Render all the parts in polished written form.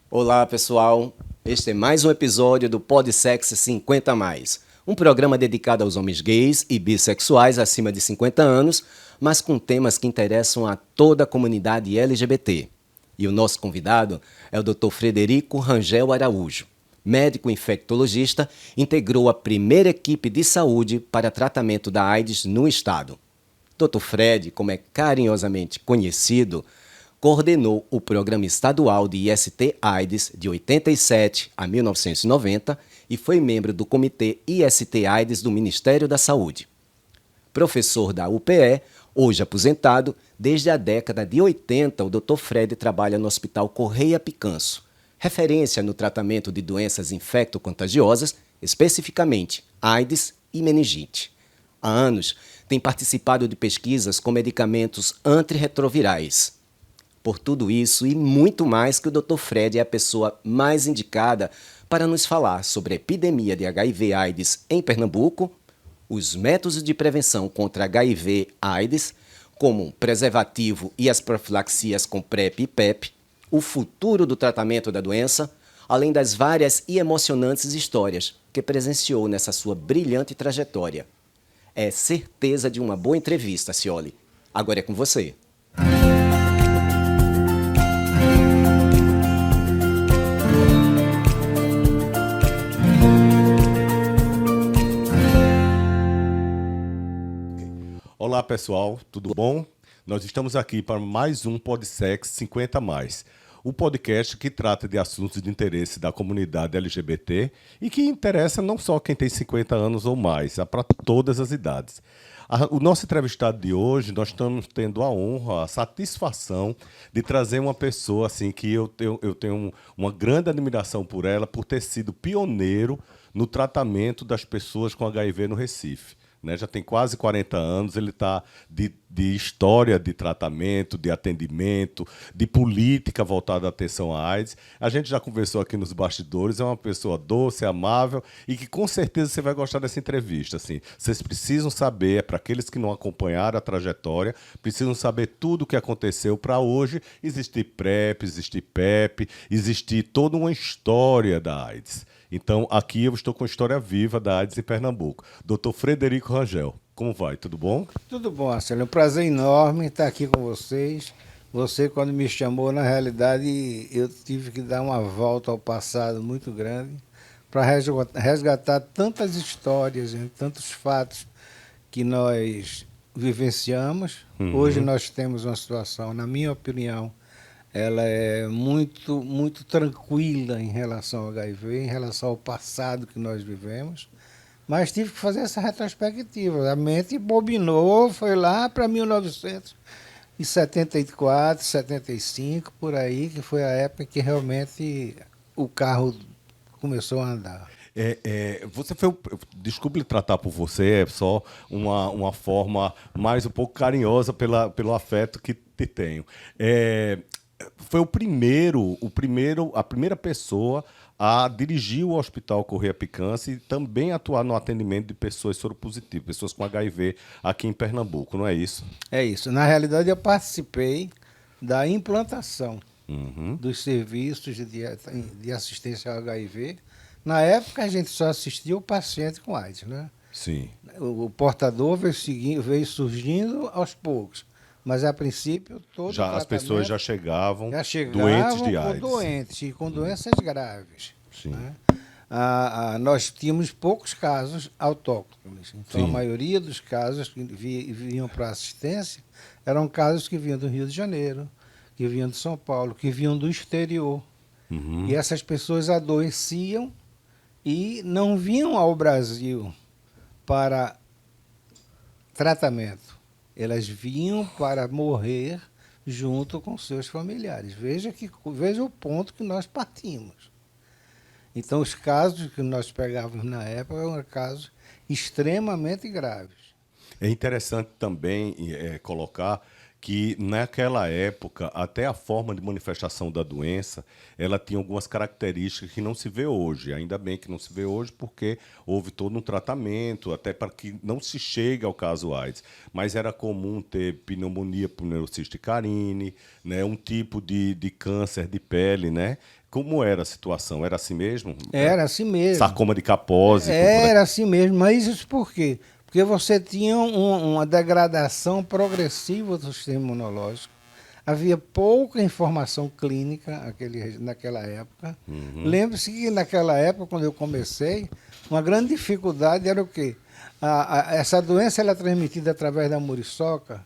Olá, pessoal. Este é mais um episódio do Podsex 50+, um programa dedicado aos homens gays e bissexuais acima de 50 anos, mas com temas que interessam a toda a comunidade LGBT. E o nosso convidado é o Dr. Frederico Rangel Araújo. Médico infectologista, integrou a primeira equipe de saúde para tratamento da AIDS no estado. Dr. Fred, como é carinhosamente conhecido, coordenou o Programa Estadual de IST-AIDS de 87 a 1990 e foi membro do Comitê IST-AIDS do Ministério da Saúde. Professor da UPE, hoje aposentado, desde a década de 80 o Dr. Fred trabalha no Hospital Correia Picanso, referência no tratamento de doenças infecto-contagiosas, especificamente AIDS e meningite. Há anos, tem participado de pesquisas com medicamentos antirretrovirais. Por tudo isso e muito mais que o Dr. Fred é a pessoa mais indicada para nos falar sobre a epidemia de HIV/AIDS em Pernambuco, os métodos de prevenção contra HIV/AIDS, como preservativo e as profilaxias com PrEP e PEP, o futuro do tratamento da doença, além das várias e emocionantes histórias que presenciou nessa sua brilhante trajetória. É certeza de uma boa entrevista, Cioli. Agora é com você. Olá pessoal, tudo bom? Nós estamos aqui para mais um Podsex 50+, o podcast que trata de assuntos de interesse da comunidade LGBT e que interessa não só quem tem 50 anos ou mais, é para todas as idades. O nosso entrevistado de hoje, nós estamos tendo a honra, a satisfação de trazer uma pessoa assim que eu tenho uma grande admiração por ela, por ter sido pioneiro no tratamento das pessoas com HIV no Recife. Né, já tem quase 40 anos, ele está de história de tratamento, de atendimento, de política voltada à atenção à AIDS. A gente já conversou aqui nos bastidores, é uma pessoa doce, amável e que com certeza você vai gostar dessa entrevista. Assim. Vocês precisam saber, para aqueles que não acompanharam a trajetória, precisam saber tudo o que aconteceu para hoje existir PrEP, existir PEP, existir toda uma história da AIDS. Então, aqui eu estou com a história viva da AIDS em Pernambuco. Dr. Frederico Rangel, como vai? Tudo bom? Tudo bom, Marcelo. É um prazer enorme estar aqui com vocês. Você, quando me chamou, na realidade, eu tive que dar uma volta ao passado muito grande para resgatar tantas histórias, tantos fatos que nós vivenciamos. Hoje nós temos uma situação, na minha opinião, ela é muito tranquila em relação ao HIV, em relação ao passado que nós vivemos, mas tive que fazer essa retrospectiva. A mente bobinou, foi lá para 1974, 75, por aí, que foi a época que realmente o carro começou a andar. Você foi, desculpe lhe tratar por você, é só uma forma mais um pouco carinhosa pelo afeto que te tenho. Foi a primeira pessoa a dirigir o Hospital Correia Picanso e também atuar no atendimento de pessoas soropositivas, pessoas com HIV aqui em Pernambuco, não é isso? É isso. Na realidade, eu participei da implantação dos serviços de assistência ao HIV. Na época, a gente só assistia o paciente com AIDS, né? Sim. O portador veio surgindo aos poucos. Mas, a princípio, todo o tratamento... As pessoas já chegavam doentes de com AIDS. doentes e com doenças graves. Sim. Né? Nós tínhamos poucos casos autóctones. Então, Sim. a maioria dos casos que vinham para assistência eram casos que vinham do Rio de Janeiro, que vinham de São Paulo, que vinham do exterior. E essas pessoas adoeciam e não vinham ao Brasil para tratamento. Elas vinham para morrer junto com seus familiares. Veja o ponto que nós partimos. Então, os casos que nós pegávamos na época eram casos extremamente graves. É interessante também colocar que naquela época, até a forma de manifestação da doença, ela tinha algumas características que não se vê hoje. Ainda bem que não se vê hoje, porque houve todo um tratamento, até para que não se chegue ao caso AIDS. Mas era comum ter pneumonia por neurociste carine, né, um tipo de câncer de pele, né? Como era a situação? Era assim mesmo? Era assim mesmo. Sarcoma de Kaposi? Era assim mesmo, mas isso por quê? Porque você tinha uma degradação progressiva do sistema imunológico. Havia pouca informação clínica naquela época. Lembre-se que naquela época, quando eu comecei, uma grande dificuldade era o quê? Essa doença ela é transmitida através da muriçoca,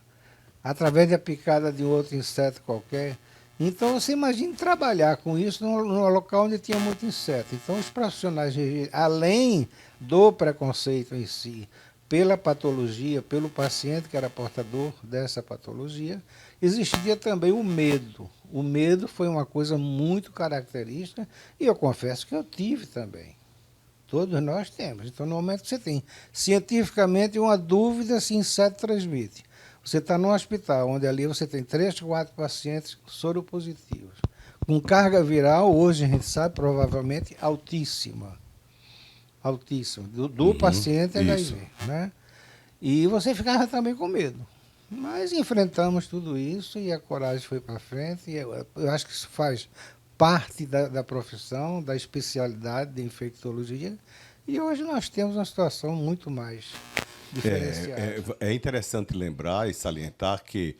através da picada de outro inseto qualquer. Então, você imagina trabalhar com isso num local onde tinha muito inseto. Então, os profissionais, além do preconceito em si, pela patologia, pelo paciente que era portador dessa patologia, existia também o medo. O medo foi uma coisa muito característica e eu confesso que eu tive também. Todos nós temos. Então, no momento que você tem cientificamente uma dúvida se inseto transmite, você está num hospital onde ali você tem 3, 4 pacientes soropositivos, com carga viral, hoje a gente sabe, provavelmente altíssima. Altíssima. Do paciente HIV. Né? E você ficava também com medo. Mas enfrentamos tudo isso e a coragem foi para frente. E eu acho que isso faz parte da profissão, da especialidade de infectologia. E hoje nós temos uma situação muito mais diferenciada. É interessante lembrar e salientar que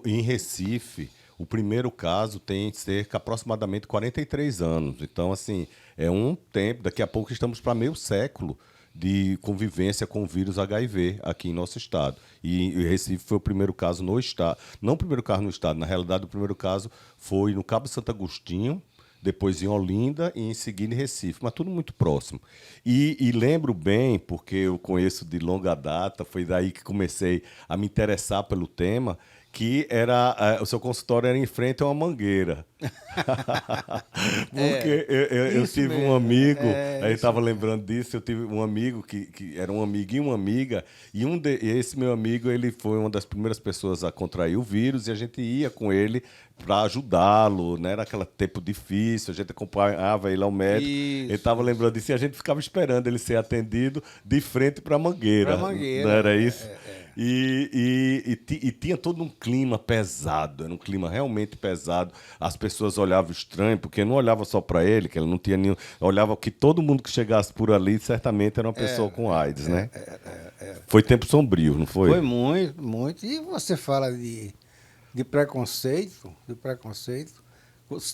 em Recife, o primeiro caso tem cerca aproximadamente 43 anos. Então, assim, é um tempo, daqui a pouco estamos para meio século de convivência com o vírus HIV aqui em nosso estado. E Recife foi o primeiro caso no estado. Não o primeiro caso no estado, na realidade o primeiro caso foi no Cabo Santo Agostinho, depois em Olinda e em seguida em Recife, mas tudo muito próximo. E lembro bem, porque eu conheço de longa data, foi daí que comecei a me interessar pelo tema, que o seu consultório era em frente a uma mangueira. Porque eu tive um amigo, aí eu estava lembrando disso, eu tive um amigo que era um amigo e uma amiga, e esse meu amigo ele foi uma das primeiras pessoas a contrair o vírus, e a gente ia com ele para ajudá-lo, né? Era aquele tempo difícil, a gente acompanhava ele ao médico, ele estava lembrando disso, e a gente ficava esperando ele ser atendido de frente para a mangueira. Para a mangueira. Não era isso? E tinha todo um clima pesado, era um clima realmente pesado. As pessoas olhavam estranho, porque não olhava só para ele, que ele não tinha nenhum. Olhava que todo mundo que chegasse por ali certamente era uma pessoa com AIDS, né? Foi tempo sombrio, não foi? Foi muito, muito. E você fala de preconceito,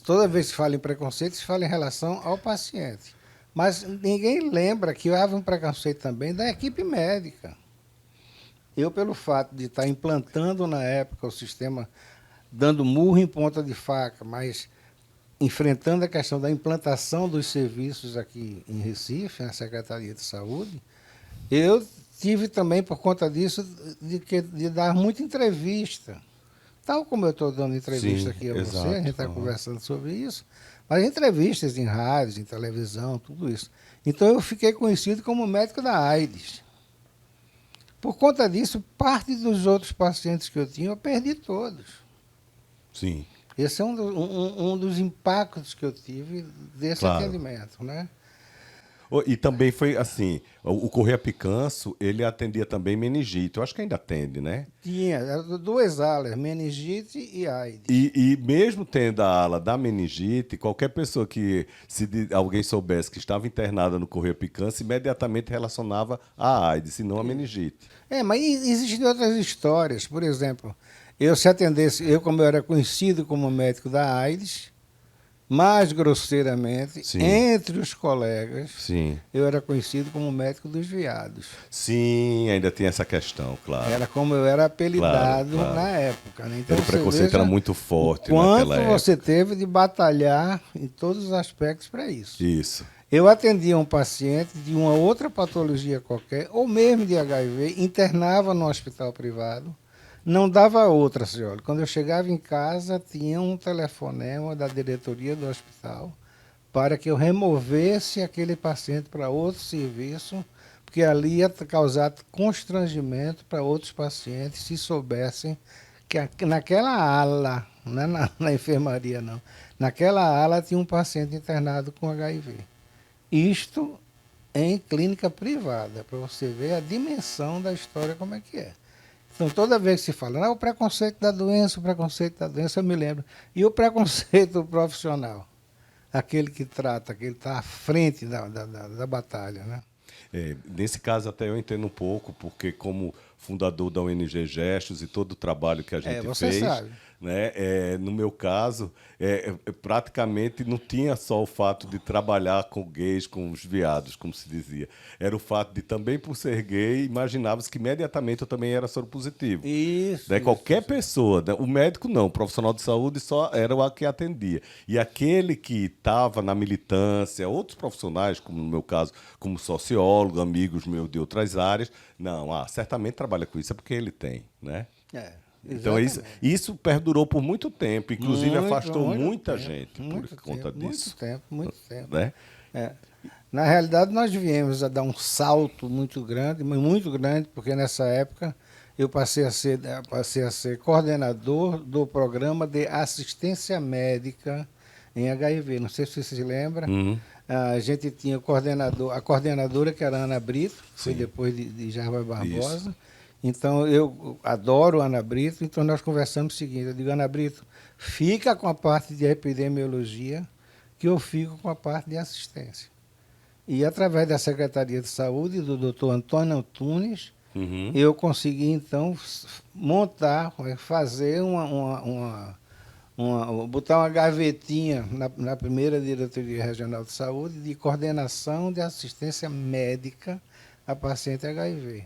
toda vez que se fala em preconceito, se fala em relação ao paciente. Mas ninguém lembra que houve um preconceito também da equipe médica. Eu, pelo fato de estar implantando na época o sistema, dando murro em ponta de faca, mas enfrentando a questão da implantação dos serviços aqui em Recife, na Secretaria de Saúde, eu tive também, por conta disso, de dar muita entrevista. Tal como eu estou dando entrevista aqui a você, a gente está conversando sobre isso, mas entrevistas em rádios, em televisão, tudo isso. Então eu fiquei conhecido como médico da AIDS. Por conta disso, parte dos outros pacientes que eu tinha, eu perdi todos. Sim. Esse é um dos impactos que eu tive desse atendimento, né? E também foi assim, o Correia Picanço, ele atendia também meningite. Eu acho que ainda atende, né? Tinha, eram 2 alas, meningite e AIDS. E mesmo tendo a ala da meningite, qualquer pessoa que, se alguém soubesse que estava internada no Correia Picanço, imediatamente relacionava a AIDS, e não a meningite. Mas existem outras histórias. Por exemplo, eu como eu era conhecido como médico da AIDS, mais grosseiramente, Sim. entre os colegas, Sim. eu era conhecido como médico dos viados. Sim, ainda tem essa questão, claro. Era como eu era apelidado na época. Né? Então, o preconceito era muito forte naquela época. Quanto você teve de batalhar em todos os aspectos para isso. Isso. Eu atendia um paciente de uma outra patologia qualquer, ou mesmo de HIV, internava no hospital privado, não dava outra, senhora. Quando eu chegava em casa, tinha um telefonema da diretoria do hospital para que eu removesse aquele paciente para outro serviço, porque ali ia causar constrangimento para outros pacientes se soubessem que naquela ala, não é na enfermaria não, naquela ala tinha um paciente internado com HIV. Isto em clínica privada, para você ver a dimensão da história como é que é. Então, toda vez que se fala, o preconceito da doença, eu me lembro. E o preconceito profissional? Aquele que trata, aquele que está à frente da batalha, né? Nesse caso, até eu entendo um pouco, porque como fundador da ONG Gestos e todo o trabalho que a gente você fez, sabe. né, no meu caso, praticamente não tinha só o fato de trabalhar com gays, com os viados, como se dizia. Era o fato de, também por ser gay, imaginava-se que imediatamente eu também era soropositivo. Isso. Né? Qualquer pessoa, né? O médico não, o profissional de saúde só era o que atendia. E aquele que estava na militância, outros profissionais, como no meu caso, como sociólogo, amigos meus de outras áreas, não, certamente trabalha com isso, é porque ele tem, né? Então, isso perdurou por muito tempo, inclusive afastou muita gente por conta disso. Muito tempo. Né? Na realidade, nós viemos a dar um salto muito grande, porque nessa época eu passei a ser coordenador do programa de assistência médica em HIV. Não sei se você se lembra. A gente tinha a coordenadora, que era a Ana Brito, que foi depois de Jarbas Barbosa. Isso. Então, eu adoro a Ana Brito, então nós conversamos o seguinte, eu digo, Ana Brito, fica com a parte de epidemiologia, que eu fico com a parte de assistência. E através da Secretaria de Saúde, do Dr. Antônio Antunes, eu consegui, então, fazer botar uma gavetinha na primeira Diretoria Regional de Saúde de coordenação de assistência médica a paciente HIV.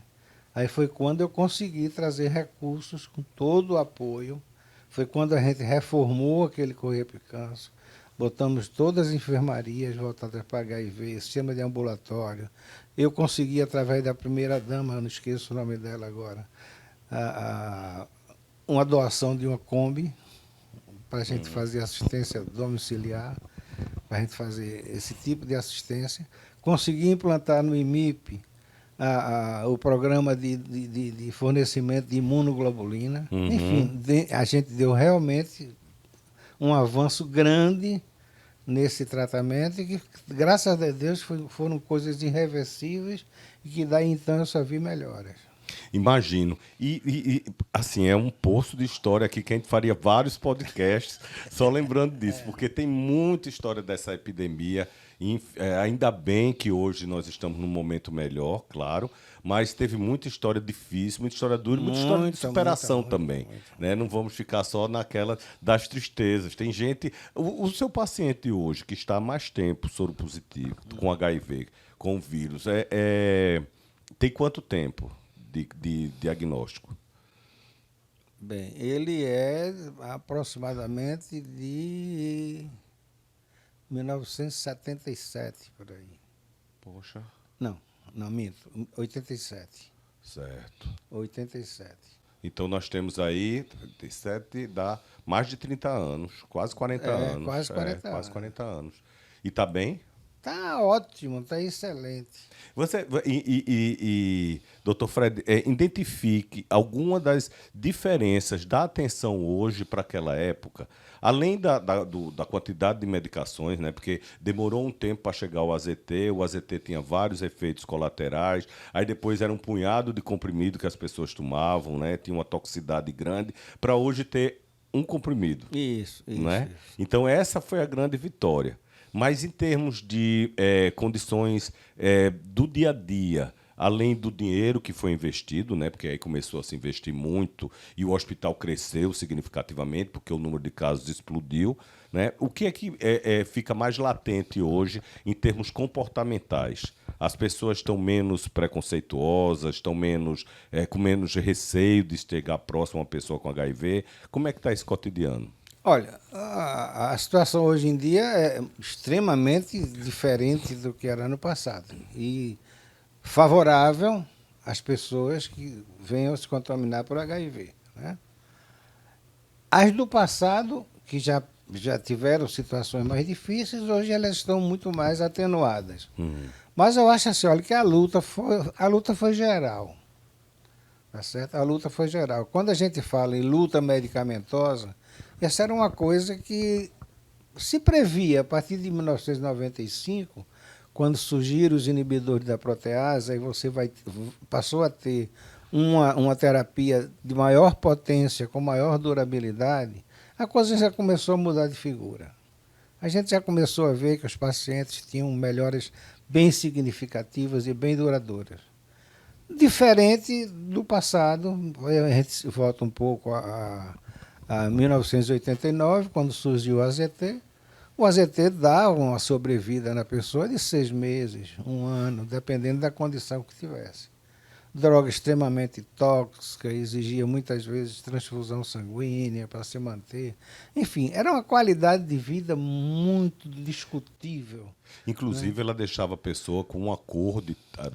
Aí foi quando eu consegui trazer recursos com todo o apoio. Foi quando a gente reformou aquele Correio Picanço, botamos todas as enfermarias voltadas para HIV, sistema de ambulatório. Eu consegui, através da primeira-dama, eu não esqueço o nome dela agora, uma doação de uma Kombi para a gente fazer assistência domiciliar, para a gente fazer esse tipo de assistência. Consegui implantar no IMIP o programa de fornecimento de imunoglobulina. Enfim, a gente deu realmente um avanço grande nesse tratamento e que, graças a Deus, foram coisas irreversíveis e que daí então eu só vi melhoras. Imagino. E assim, é um poço de história aqui que a gente faria vários podcasts só lembrando disso, porque tem muita história dessa epidemia. Ainda bem que hoje nós estamos num momento melhor, claro, mas teve muita história difícil, muita história dura, muita história de superação também. Né? Não vamos ficar só naquela das tristezas. Tem gente... O seu paciente hoje, que está há mais tempo soropositivo, com HIV, com vírus, tem quanto tempo de diagnóstico? Bem, ele é aproximadamente de 1977, por aí. Poxa. Não, minto, 87. Certo. 87. Então nós temos aí, 37, dá mais de 30 anos, quase 40 anos. Quase 40 anos. Quase 40 anos. E está bem? Está ótimo, está excelente. Doutor Fred, identifique alguma das diferenças da atenção hoje para aquela época, além da quantidade de medicações, né? Porque demorou um tempo para chegar o AZT tinha vários efeitos colaterais, aí depois era um punhado de comprimido que as pessoas tomavam, né? Tinha uma toxicidade grande, para hoje ter um comprimido. Isso. Então essa foi a grande vitória. Mas em termos de condições do dia a dia, além do dinheiro que foi investido, né, porque aí começou a se investir muito e o hospital cresceu significativamente, porque o número de casos explodiu, né? O que é que fica mais latente hoje em termos comportamentais? As pessoas estão menos preconceituosas, estão com menos receio de chegar próximo a uma pessoa com HIV? Como é que está esse cotidiano? Olha, a situação hoje em dia é extremamente diferente do que era no passado e favorável às pessoas que venham se contaminar por HIV. Né? As do passado, que já tiveram situações mais difíceis, hoje elas estão muito mais atenuadas. Mas eu acho assim, olha, que a luta foi geral. tá certo? A luta foi geral. Quando a gente fala em luta medicamentosa, essa era uma coisa que se previa a partir de 1995, quando surgiram os inibidores da protease, aí você passou a ter uma terapia de maior potência, com maior durabilidade, a coisa já começou a mudar de figura. A gente já começou a ver que os pacientes tinham melhoras bem significativas e bem duradouras. Diferente do passado, a gente volta um pouco a 1989, quando surgiu o AZT. O AZT dá uma sobrevida na pessoa de 6 meses, 1 ano, dependendo da condição que tivesse. Droga extremamente tóxica, exigia muitas vezes transfusão sanguínea para se manter. Enfim, era uma qualidade de vida muito discutível. Inclusive, ela deixava a pessoa com uma cor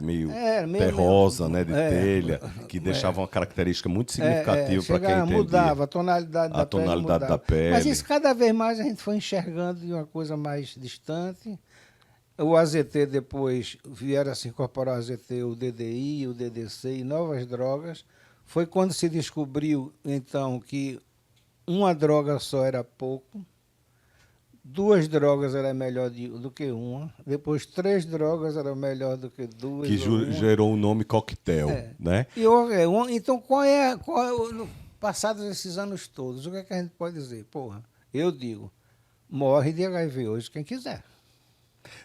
meio meio terrosa, né, de telha, que deixava uma característica muito significativa para quem entendia. Mudava, a tonalidade A tonalidade da pele. Mas isso cada vez mais a gente foi enxergando de uma coisa mais distante. O AZT depois vieram a se incorporar ao AZT, o DDI, o DDC e novas drogas. Foi quando se descobriu, então, que uma droga só era pouco, 2 drogas era melhor do que uma, depois 3 drogas era melhor do que 2. Que gerou o nome coquetel, né? Então, passados esses anos todos, o que é que a gente pode dizer? Porra, eu digo, morre de HIV hoje quem quiser.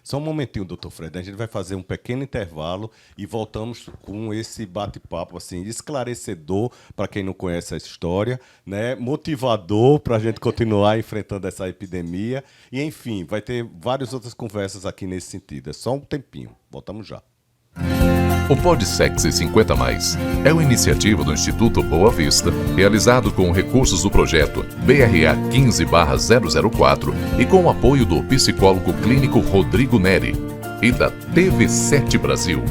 Só um momentinho, doutor Fred. A gente vai fazer um pequeno intervalo e voltamos com esse bate-papo assim, esclarecedor para quem não conhece a história, né? Motivador para a gente continuar enfrentando essa epidemia. E, enfim, vai ter várias outras conversas aqui nesse sentido. É só um tempinho. Voltamos já. O PodSexy 50+, é uma iniciativa do Instituto Boa Vista, realizado com recursos do projeto BRA 15/004 e com o apoio do psicólogo clínico Rodrigo Neri e da TV7 Brasil.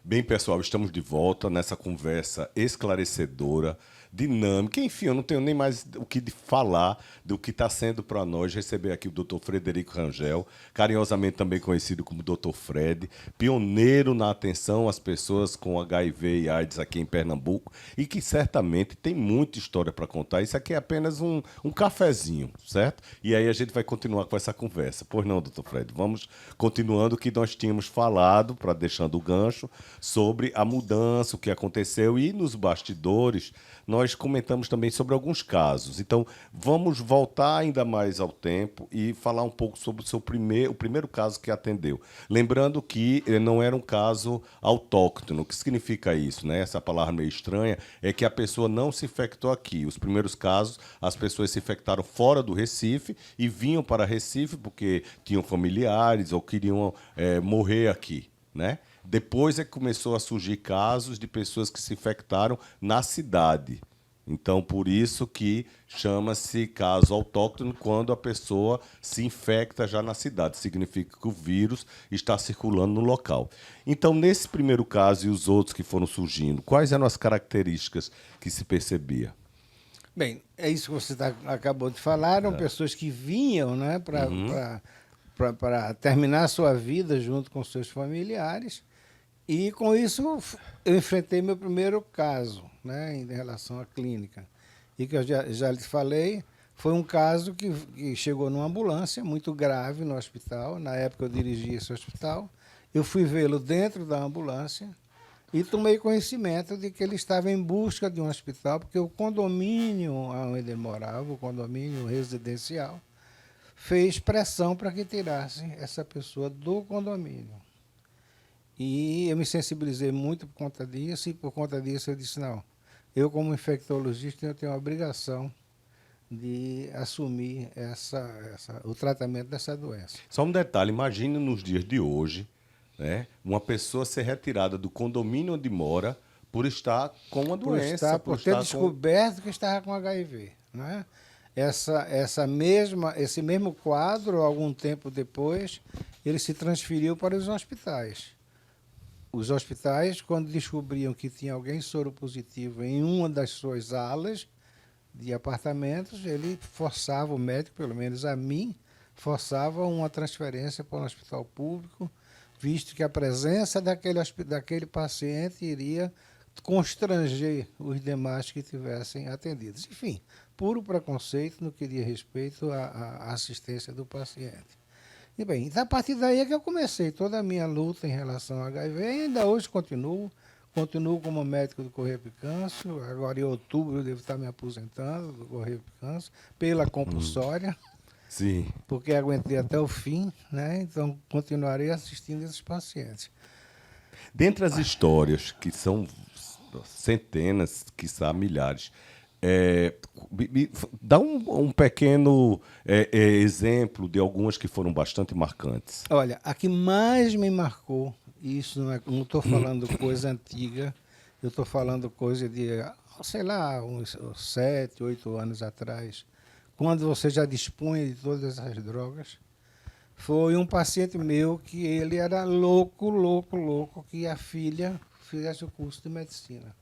Bem, pessoal, estamos de volta nessa conversa esclarecedora, dinâmica. Enfim, eu não tenho nem mais o que falar do que está sendo para nós receber aqui o Dr. Frederico Rangel, carinhosamente também conhecido como Dr. Fred, pioneiro na atenção às pessoas com HIV e AIDS aqui em Pernambuco e que certamente tem muita história para contar. Isso aqui é apenas um cafezinho, certo? E aí a gente vai continuar com essa conversa. Pois não, Dr. Fred? Vamos continuando o que nós tínhamos falado, para deixando o gancho, sobre a mudança, o que aconteceu e nos bastidores nós comentamos também sobre alguns casos. Então, vamos voltar ainda mais ao tempo e falar um pouco sobre o primeiro caso que atendeu. Lembrando que não era um caso autóctono. O que significa isso, né? Essa palavra meio estranha é que a pessoa não se infectou aqui. Os primeiros casos, as pessoas se infectaram fora do Recife e vinham para Recife porque tinham familiares ou queriam morrer aqui, né? Depois é que começou a surgir casos de pessoas que se infectaram na cidade. Então, por isso que chama-se caso autóctone quando a pessoa se infecta já na cidade. Significa que o vírus está circulando no local. Então, nesse primeiro caso e os outros que foram surgindo, quais eram as características que se percebia? Bem, é isso que você acabou de falar. Eram pessoas que vinham, né, para terminar a sua vida junto com seus familiares. E, com isso, eu enfrentei meu primeiro caso, né, em relação à clínica. E que eu já lhe falei, foi um caso que chegou numa ambulância muito grave no hospital. Na época eu dirigia esse hospital. Eu fui vê-lo dentro da ambulância e tomei conhecimento de que ele estava em busca de um hospital, porque o condomínio onde ele morava, o condomínio residencial, fez pressão para que tirasse essa pessoa do condomínio. E eu me sensibilizei muito por conta disso, e por conta disso eu disse, não, eu como infectologista eu tenho a obrigação de assumir o tratamento dessa doença. Só um detalhe, imagine nos dias de hoje, né, uma pessoa ser retirada do condomínio onde mora por estar com uma doença. Por ter descoberto que estava com HIV. Né? Esse mesmo quadro, algum tempo depois, ele se transferiu para os hospitais. Os hospitais, quando descobriam que tinha alguém soropositivo em uma das suas alas de apartamentos, ele forçava o médico, pelo menos a mim, forçava uma transferência para um hospital público, visto que a presença daquele paciente iria constranger os demais que tivessem atendidos. Enfim, puro preconceito no que diz respeito à assistência do paciente. E bem, então, a partir daí é que eu comecei toda a minha luta em relação ao HIV, e ainda hoje continuo como médico do Correio Picâncio. Agora em outubro eu devo estar me aposentando do Correio Picâncio, pela compulsória, Sim. porque aguentei até o fim, né? Então continuarei assistindo esses pacientes. Dentre as histórias, que são centenas, quiçá milhares, dá um pequeno exemplo de algumas que foram bastante marcantes. Olha, a que mais me marcou, e isso não estou falando coisa antiga, eu estou falando coisa de, sei lá, uns 7, 8 anos atrás, quando você já dispunha de todas essas drogas, foi um paciente meu que ele era louco, que a filha fizesse o curso de medicina.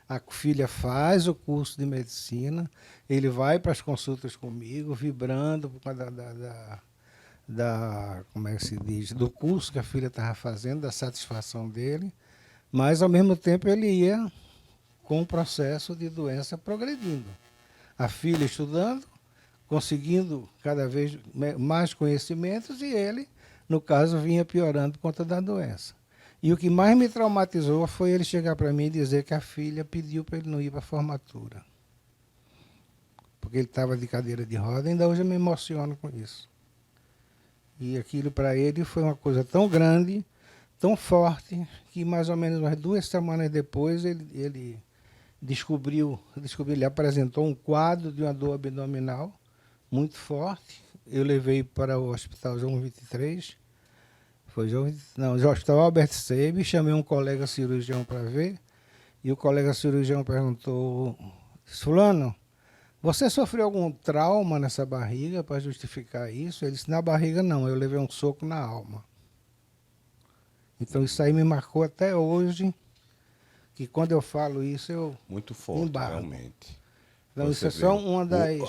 A filha faz o curso de medicina, ele vai para as consultas comigo, vibrando por causa como é que se diz, do curso que a filha estava fazendo, da satisfação dele, mas ao mesmo tempo ele ia com o processo de doença progredindo. A filha estudando, conseguindo cada vez mais conhecimentos, e ele, no caso, vinha piorando por conta da doença. E o que mais me traumatizou foi ele chegar para mim e dizer que a filha pediu para ele não ir para a formatura. Porque ele estava de cadeira de roda, ainda hoje eu me emociono com isso. E aquilo para ele foi uma coisa tão grande, tão forte, que mais ou menos umas 2 semanas depois ele ele apresentou um quadro de uma dor abdominal muito forte. Eu levei para o Hospital João 23, o Hospital Albert Seib, chamei um colega cirurgião para ver, e o colega cirurgião perguntou: fulano, você sofreu algum trauma nessa barriga para justificar isso? Ele disse: na barriga não, eu levei um soco na alma. Então isso aí me marcou até hoje, que quando eu falo isso eu muito forte, embargo. Realmente. Então isso é só uma das...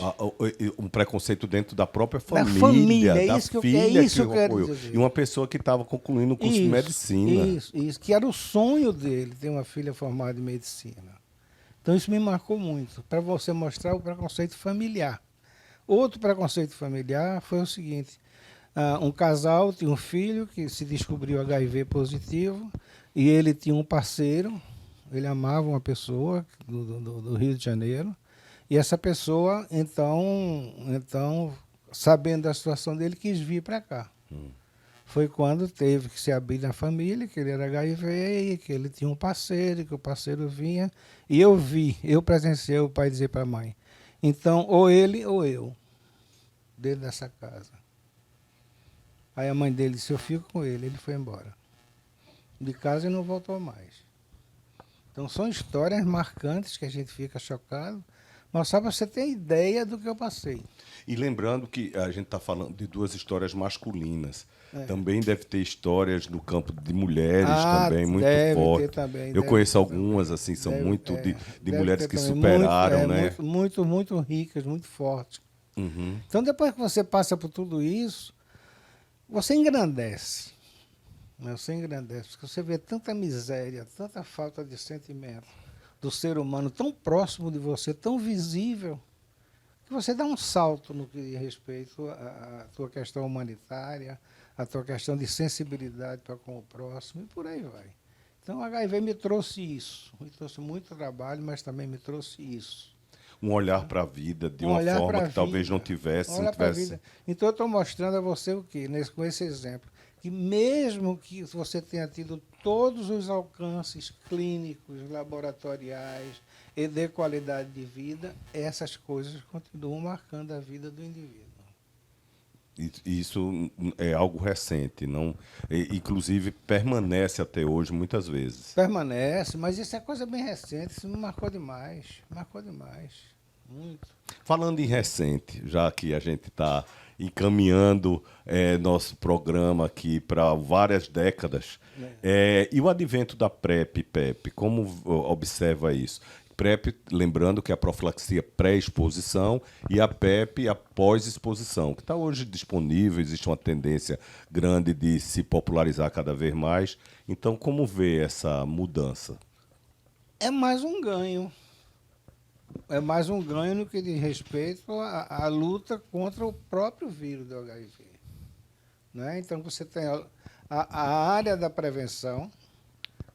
Um preconceito dentro da própria Da família, família, da isso que eu filha quero apoiou. dizer. E uma pessoa que estava concluindo o curso de medicina. Isso, que era o sonho dele, ter uma filha formada em medicina. Então isso me marcou muito, para você mostrar o preconceito familiar. Outro preconceito familiar foi o seguinte: um casal tinha um filho que se descobriu HIV positivo, e ele tinha um parceiro, ele amava uma pessoa do Rio de Janeiro, e essa pessoa, então, sabendo da situação dele, quis vir para cá. Foi quando teve que se abrir na família, que ele era HIV, que ele tinha um parceiro, que o parceiro vinha. E eu presenciei o pai dizer para a mãe: então, ou ele ou eu, dentro dessa casa. Aí a mãe dele disse: eu fico com ele. Ele foi embora. De casa e não voltou mais. Então são histórias marcantes que a gente fica chocado, mas só para você ter ideia do que eu passei. E lembrando que a gente está falando de 2 histórias masculinas. Também deve ter histórias no campo de mulheres também, muito fortes. Eu conheço algumas, assim, são muito de mulheres que superaram, né? Muito ricas, muito fortes. Uhum. Então, depois que você passa por tudo isso, você engrandece. Né? Você engrandece, porque você vê tanta miséria, tanta falta de sentimento do ser humano tão próximo de você, tão visível, que você dá um salto no que diz respeito à tua questão humanitária, à tua questão de sensibilidade para com o próximo, e por aí vai. Então, o HIV me trouxe isso, me trouxe muito trabalho, mas também me trouxe isso. Um olhar para a vida de uma forma que talvez não tivesse. Então, eu estou mostrando a você o quê? Com esse exemplo, que mesmo que você tenha tido todos os alcances clínicos, laboratoriais e de qualidade de vida, essas coisas continuam marcando a vida do indivíduo. Isso é algo recente, não? Inclusive permanece até hoje muitas vezes. Permanece, mas isso é coisa bem recente, isso me marcou demais, muito. Falando em recente, já que a gente está encaminhando nosso programa aqui para várias décadas, e o advento da PrEP, PEP, como observa isso? PrEP, lembrando que é a profilaxia pré-exposição e a PEP após exposição, que está hoje disponível, existe uma tendência grande de se popularizar cada vez mais. Então, como vê essa mudança? É mais um ganho. É mais um ganho no que diz respeito à luta contra o próprio vírus do HIV. Né? Então, você tem a área da prevenção,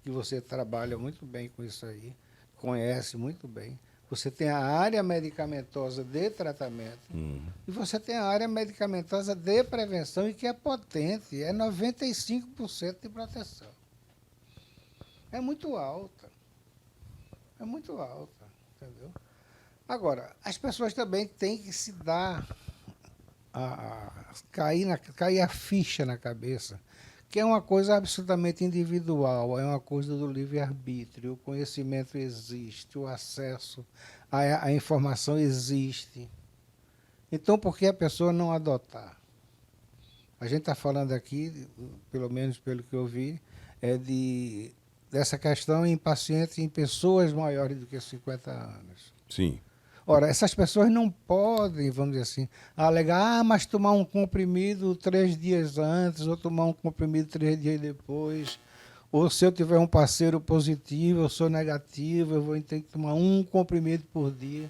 que você trabalha muito bem com isso aí, conhece muito bem. Você tem a área medicamentosa de tratamento e você tem a área medicamentosa de prevenção, e que é potente, é 95% de proteção. É muito alta. É muito alta, entendeu? Agora, as pessoas também têm que se dar, cair a ficha na cabeça, que é uma coisa absolutamente individual, é uma coisa do livre-arbítrio. O conhecimento existe, o acesso à informação existe. Então, por que a pessoa não adotar? A gente está falando aqui, pelo menos pelo que eu vi, dessa questão em pacientes, em pessoas maiores do que 50 anos. Sim. Ora, essas pessoas não podem, vamos dizer assim, alegar, mas tomar um comprimido 3 dias antes, ou tomar um comprimido 3 dias depois, ou se eu tiver um parceiro positivo, eu sou negativo, eu vou ter que tomar um comprimido por dia.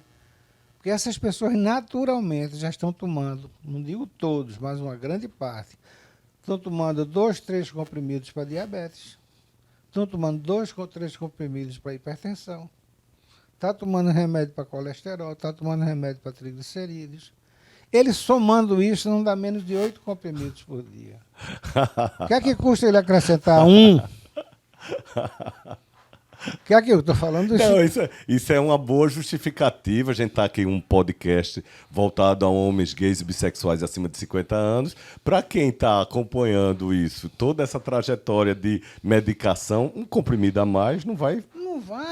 Porque essas pessoas naturalmente já estão tomando, não digo todos, mas uma grande parte, estão tomando 2, 3 comprimidos para diabetes, estão tomando 2, 3 comprimidos para hipertensão, está tomando remédio para colesterol, está tomando remédio para triglicerídeos. Ele somando isso não dá menos de 8 comprimidos por dia. O que é que custa ele acrescentar um? O que é que eu estou falando? Não, isso é uma boa justificativa. A gente está aqui em um podcast voltado a homens gays e bissexuais acima de 50 anos. Para quem está acompanhando isso, toda essa trajetória de medicação, um comprimido a mais não vai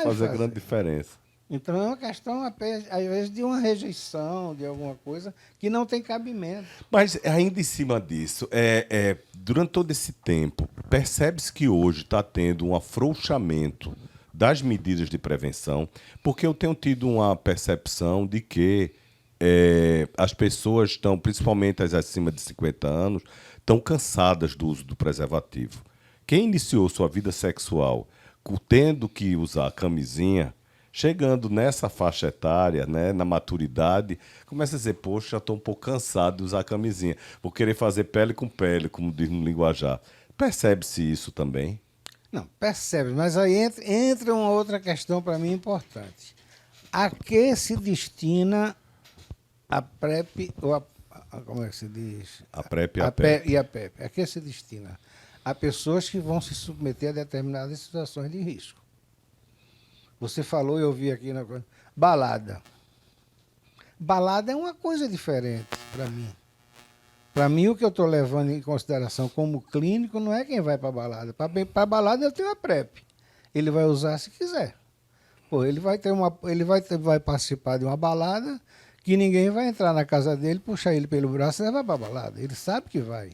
fazer grande diferença. Então é uma questão, às vezes, de uma rejeição, de alguma coisa que não tem cabimento. Mas ainda em cima disso, durante todo esse tempo, percebe-se que hoje está tendo um afrouxamento das medidas de prevenção, porque eu tenho tido uma percepção de que as pessoas estão, principalmente as acima de 50 anos, estão cansadas do uso do preservativo. Quem iniciou sua vida sexual tendo que usar camisinha, chegando nessa faixa etária, né, na maturidade, começa a dizer, poxa, já estou um pouco cansado de usar camisinha. Vou querer fazer pele com pele, como diz no linguajar. Percebe-se isso também? Não, percebe, mas aí entra uma outra questão para mim importante. A que se destina a PrEP, ou como é que se diz? A PrEP e a PEP. E a PEP. A que se destina? A pessoas que vão se submeter a determinadas situações de risco. Você falou, eu vi aqui na coisa, balada. Balada é uma coisa diferente para mim. Para mim, o que eu estou levando em consideração como clínico não é quem vai para a balada. Para a balada, eu tenho a PrEP. Ele vai usar se quiser. Pô, ele vai participar de uma balada que ninguém vai entrar na casa dele, puxar ele pelo braço e levar para a balada. Ele sabe que vai.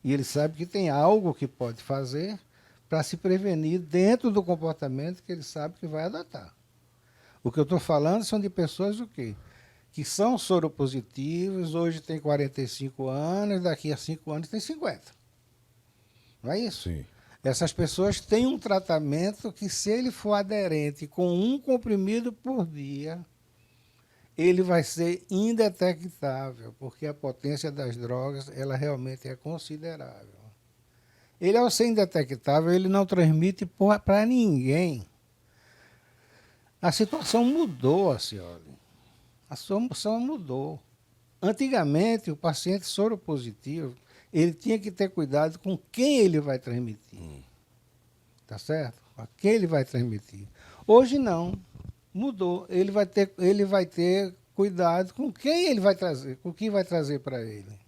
E ele sabe que tem algo que pode fazer para se prevenir dentro do comportamento que ele sabe que vai adotar. O que eu estou falando são de pessoas o quê? Que são soropositivos, hoje tem 45 anos, daqui a 5 anos tem 50. Não é isso? Sim. Essas pessoas têm um tratamento que, se ele for aderente com um comprimido por dia, ele vai ser indetectável, porque a potência das drogas ela realmente é considerável. Ele, ao ser indetectável, ele não transmite para ninguém. A situação mudou, senhora. A situação mudou. Antigamente, o paciente soropositivo, ele tinha que ter cuidado com quem ele vai transmitir. Tá certo? A quem ele vai transmitir. Hoje não. Mudou. Ele vai ter cuidado com quem ele vai trazer, com quem vai trazer para ele.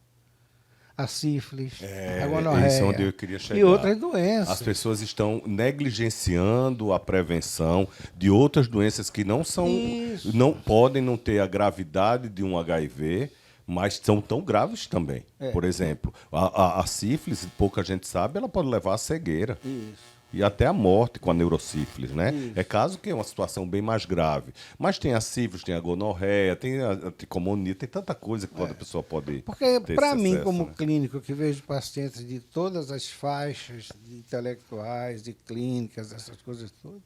A sífilis, a gonorreia, isso é onde eu queria chegar. E outras doenças. As pessoas estão negligenciando a prevenção de outras doenças que não podem não ter a gravidade de um HIV, mas são tão graves também. Por exemplo, a sífilis, pouca gente sabe, ela pode levar à cegueira. Isso. e até a morte com a neurosífilis, né? Isso. É caso que é uma situação bem mais grave. Mas tem a sífilis, tem a gonorreia, tem a tricomonia, tem tanta coisa que a pessoa pode Porque, ter para esse mim, acesso, como né? clínico, que vejo pacientes de todas as faixas, de intelectuais, de clínicas, essas coisas todas,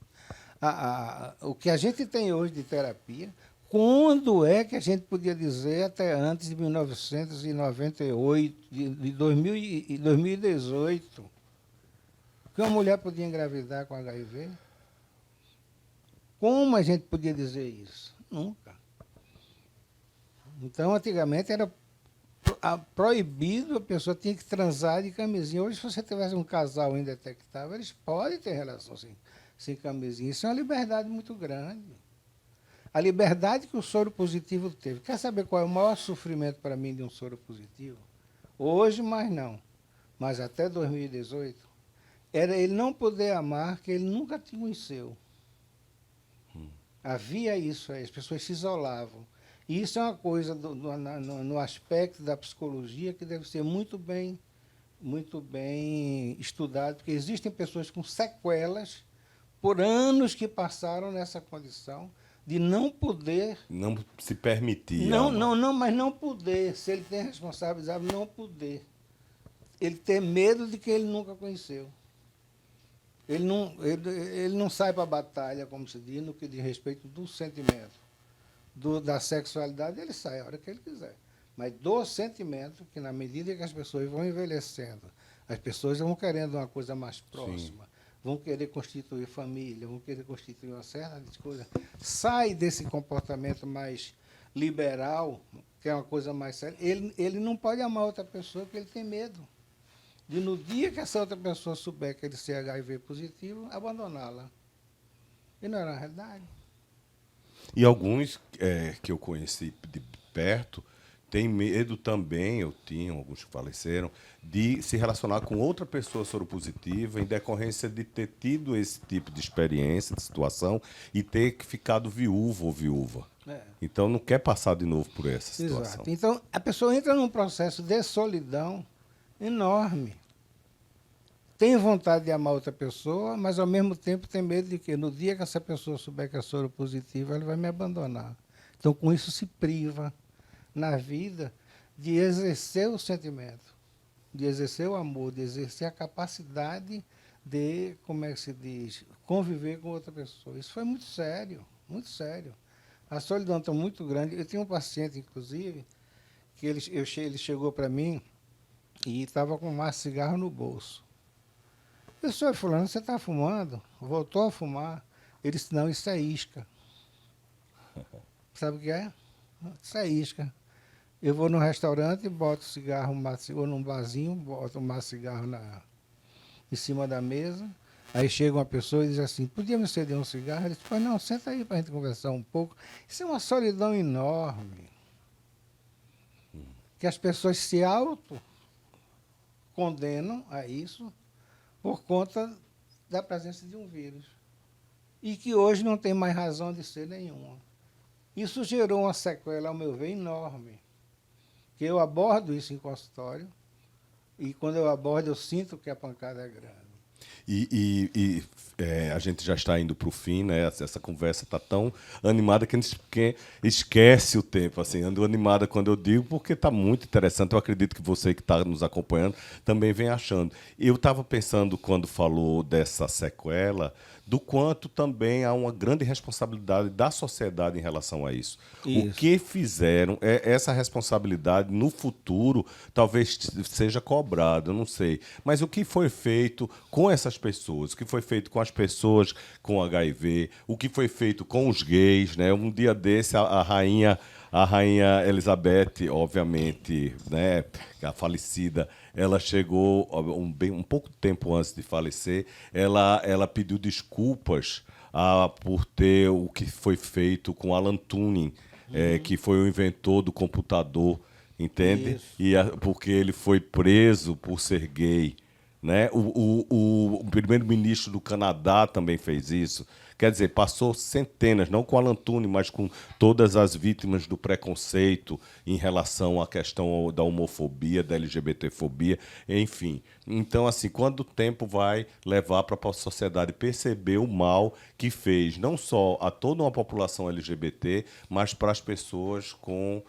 o que a gente tem hoje de terapia, quando é que a gente podia dizer até antes de 1998, de 2018, que uma mulher podia engravidar com HIV? Como a gente podia dizer isso? Nunca. Então, antigamente era proibido, a pessoa tinha que transar de camisinha. Hoje, se você tivesse um casal indetectável, eles podem ter relação sem camisinha. Isso é uma liberdade muito grande. A liberdade que o soro positivo teve. Quer saber qual é o maior sofrimento para mim de um soro positivo? Hoje, mais não. Mas até 2018, era ele não poder amar que ele nunca te conheceu. Havia isso aí, as pessoas se isolavam. E isso é uma coisa no aspecto da psicologia que deve ser muito bem estudado, porque existem pessoas com sequelas por anos que passaram nessa condição de não poder. Não se permitir. Mas não poder. Se ele tem responsabilidade, não poder. Ele ter medo de que ele nunca conheceu. Ele não sai para a batalha, como se diz, no que diz respeito do sentimento. Da sexualidade, ele sai a hora que ele quiser. Mas do sentimento, que na medida que as pessoas vão envelhecendo, as pessoas vão querendo uma coisa mais próxima, vão querer constituir família, vão querer constituir uma série de coisas, sai desse comportamento mais liberal, que é uma coisa mais séria. Ele não pode amar outra pessoa porque ele tem medo de, no dia que essa outra pessoa souber que ele ser HIV positivo, abandoná-la. E não era a realidade. E alguns que eu conheci de perto têm medo também, alguns que faleceram, de se relacionar com outra pessoa soropositiva em decorrência de ter tido esse tipo de experiência, de situação, e ter ficado viúvo ou viúva. Então não quer passar de novo por essa situação. Exato. Então a pessoa entra num processo de solidão enorme. Tem vontade de amar outra pessoa, mas ao mesmo tempo tem medo de que no dia que essa pessoa souber que é soropositiva, ela vai me abandonar. Então com isso se priva na vida de exercer o sentimento, de exercer o amor, de exercer a capacidade de, como é que se diz, conviver com outra pessoa. Isso foi muito sério, muito sério. A solidão está muito grande. Eu tinha um paciente, inclusive, que ele chegou para mim e estava com um maço de cigarro no bolso. Eu disse: fulano, você está fumando? Voltou a fumar. Ele disse: não, isso é isca. Sabe o que é? Isso é isca. Eu vou no restaurante, boto o cigarro, ou num barzinho, boto um maço de cigarro em cima da mesa. Aí chega uma pessoa e diz assim: podia me ceder um cigarro? Ele diz: pois não, senta aí para a gente conversar um pouco. Isso é uma solidão enorme. Que as pessoas se autocondenam a isso por conta da presença de um vírus. E que hoje não tem mais razão de ser nenhuma. Isso gerou uma sequela, ao meu ver, enorme. Que eu abordo isso em consultório, e quando eu abordo, eu sinto que a pancada é grande. A gente já está indo para o fim, né? Essa conversa está tão animada que a gente esquece o tempo. Assim, ando animada quando eu digo, porque está muito interessante. Eu acredito que você que está nos acompanhando também vem achando. Eu estava pensando, quando falou dessa sequela, do quanto também há uma grande responsabilidade da sociedade em relação a isso. O que fizeram, essa responsabilidade no futuro talvez seja cobrada, eu não sei. Mas o que foi feito com essas pessoas, o que foi feito com as pessoas com HIV, o que foi feito com os gays, né? Um dia desse, a rainha Elizabeth, obviamente, né, a falecida, ela chegou um pouco tempo antes de falecer, ela pediu desculpas por ter o que foi feito com Alan Turing, que foi o inventor do computador, entende? Porque ele foi preso por ser gay. Né? O primeiro-ministro do Canadá também fez isso. Quer dizer, passou centenas, não com Alan Turing, mas com todas as vítimas do preconceito em relação à questão da homofobia, da LGBTfobia, enfim. Então, assim, quando o tempo vai levar para a sociedade perceber o mal que fez, não só a toda uma população LGBT, mas para as pessoas com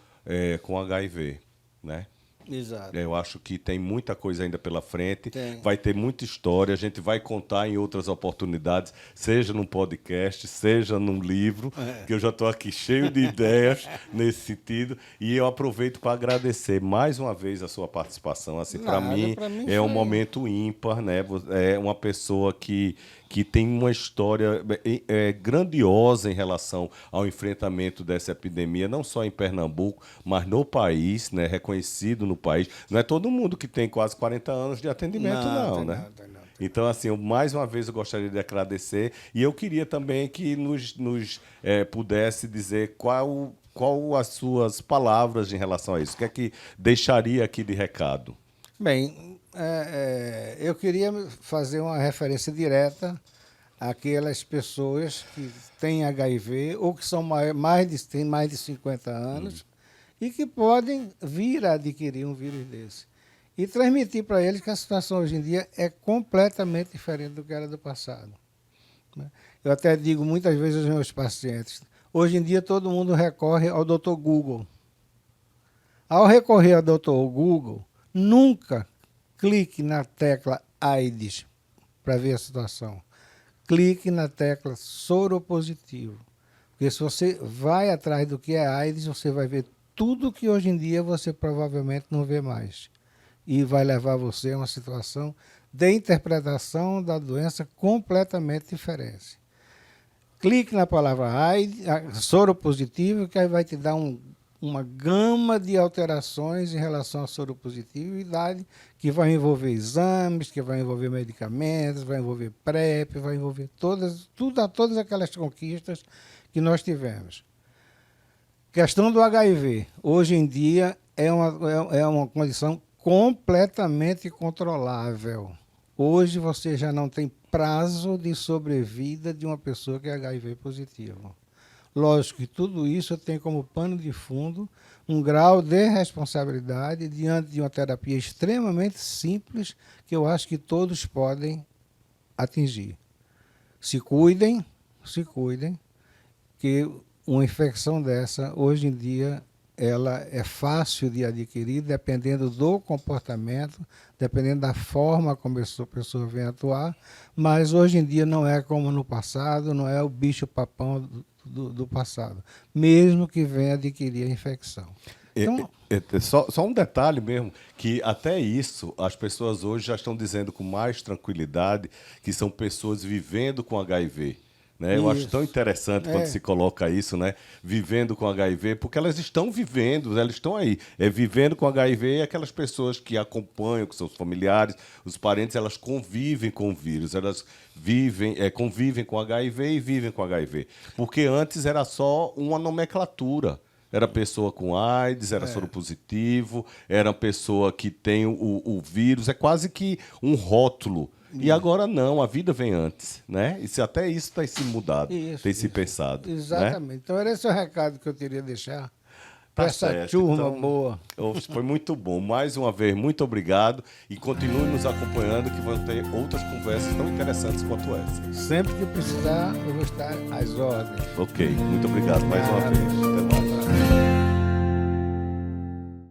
HIV, né? Exato. Eu acho que tem muita coisa ainda pela frente, Tem. vai ter muita história, a gente vai contar em outras oportunidades, seja num podcast, seja num livro, que eu já estou aqui cheio de ideias nesse sentido, e eu aproveito para agradecer mais uma vez a sua participação. Assim, para mim é um momento ímpar, né? É uma pessoa que tem uma história grandiosa em relação ao enfrentamento dessa epidemia, não só em Pernambuco, mas no país, né, reconhecido no país. Não é todo mundo que tem quase 40 anos de atendimento, não, né? Não. Então, assim, mais uma vez eu gostaria de agradecer, e eu queria também que nos pudesse dizer qual as suas palavras em relação a isso. O que é que deixaria aqui de recado? Bem, eu queria fazer uma referência direta àquelas pessoas que têm HIV ou que são têm mais de 50 anos e que podem vir a adquirir um vírus desse. E transmitir para eles que a situação hoje em dia é completamente diferente do que era do passado. Eu até digo muitas vezes aos meus pacientes, hoje em dia todo mundo recorre ao Dr. Google. Ao recorrer ao Dr. Google, nunca clique na tecla AIDS para ver a situação. Clique na tecla soropositivo. Porque se você vai atrás do que é AIDS, você vai ver tudo que hoje em dia você provavelmente não vê mais. E vai levar você a uma situação de interpretação da doença completamente diferente. Clique na palavra AIDS, soropositivo, que aí vai te dar uma gama de alterações em relação à soropositividade, que vai envolver exames, que vai envolver medicamentos, vai envolver PrEP, vai envolver todas aquelas conquistas que nós tivemos. Questão do HIV. Hoje em dia é uma condição completamente controlável. Hoje você já não tem prazo de sobrevida de uma pessoa que é HIV positivo. Lógico que tudo isso tem como pano de fundo um grau de responsabilidade diante de uma terapia extremamente simples que eu acho que todos podem atingir. Se cuidem, que uma infecção dessa, hoje em dia, ela é fácil de adquirir, dependendo do comportamento, dependendo da forma como a pessoa vem atuar, mas hoje em dia não é como no passado, não é o bicho-papão do passado, mesmo que venha adquirir a infecção. Então, só um detalhe mesmo, que até isso as pessoas hoje já estão dizendo com mais tranquilidade que são pessoas vivendo com HIV. Né? Eu acho tão interessante quando se coloca isso, né? Vivendo com HIV, porque elas estão vivendo, elas estão aí. Vivendo com HIV, e aquelas pessoas que acompanham com seus familiares, os parentes, elas convivem com o vírus, elas convivem com HIV e vivem com HIV. Porque antes era só uma nomenclatura. Era pessoa com AIDS, era soropositivo, era pessoa que tem o vírus, é quase que um rótulo. E agora não, a vida vem antes, né? Até isso tem se mudado, tem se pensado. Exatamente. Né? Então era esse o recado que eu queria deixar para essa certo. turma Então, boa. Foi muito bom. Mais uma vez, muito obrigado. E continue nos acompanhando, que vão ter outras conversas tão interessantes quanto essa. Sempre que precisar, eu vou estar às ordens. Ok, muito obrigado mais uma vez.